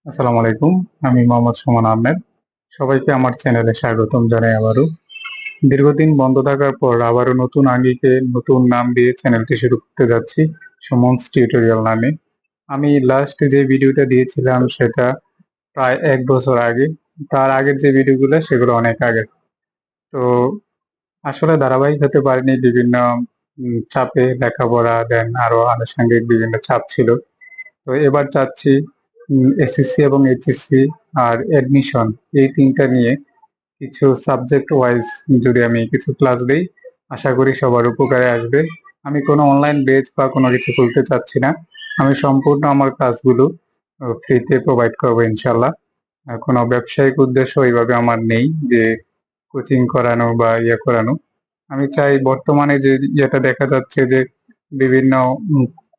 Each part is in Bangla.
আসসালামু আলাইকুম। আমি মোহাম্মদ সুমন আহমেদ। সবাইকে আমার চ্যানেলে স্বাগতম জানাই আবারও। দীর্ঘদিন বন্ধ থাকার পর আবারও নতুন আঙ্গিকে নতুন নাম দিয়ে চ্যানেলটি শুরু করতে যাচ্ছি, সুমনস টিউটোরিয়াল নামে। আমি লাস্ট যে ভিডিওটা দিয়েছিলাম সেটা প্রায় ১ বছর আগে। তার আগের যে ভিডিওগুলো সেগুলো অনেক আগের। তো আসলে ধারাবাহিক হতে পারিনি, বিভিন্ন চাপে লেখাপড়া দেন আরো আনুষঙ্গিক বিভিন্ন চাপ ছিল। তো এবার চাচ্ছি এসএসসি এবং এইচএসসি আর অ্যাডমিশন এই ৩টা নিয়ে কিছু সাবজেক্ট ওয়াইজ যদি আমি কিছু ক্লাস দেই, আশা করি সবার উপকারে আসবে। আমি কোনো অনলাইন বেচ বা কোনো কিছু খুলতে চাচ্ছি না। আমি সম্পূর্ণ আমার ক্লাসগুলো ফ্রিতে প্রোভাইড করবো ইনশাল্লাহ। কোনো ব্যবসায়িক উদ্দেশ্য এইভাবে আমার নেই যে কোচিং করানো বা করানো। আমি চাই বর্তমানে যে ইয়েটা দেখা যাচ্ছে যে বিভিন্ন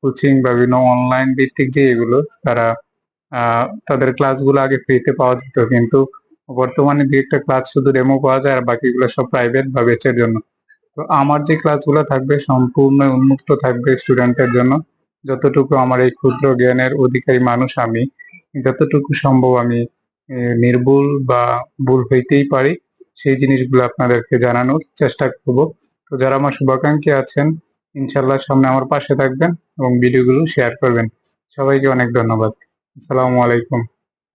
কোচিং বা বিভিন্ন অনলাইন ভিত্তিক যে এগুলো তারা তাদের ক্লাসগুলো আগে ফ্রিতে পাওয়া যেত, কিন্তু বর্তমানে দু একটা ক্লাস শুধু ডেমো পাওয়া যায় আর বাকিগুলো সব প্রাইভেট বা বেচের জন্য। তো আমার যে ক্লাসগুলো থাকবে সম্পূর্ণ উন্মুক্ত থাকবে স্টুডেন্টের জন্য। যতটুকু আমার এই ক্ষুদ্র জ্ঞানের অধিকারী মানুষ আমি, যতটুকু সম্ভব আমি নির্ভুল বা ভুল হইতেই পারি সেই জিনিসগুলো আপনাদেরকে জানানোর চেষ্টা করব। তো যারা আমার শুভাকাঙ্ক্ষী আছেন, ইনশাল্লাহ সামনে আমার পাশে থাকবেন এবং ভিডিওগুলো শেয়ার করবেন। সবাইকে অনেক ধন্যবাদ। আসসালামু আলাইকুম।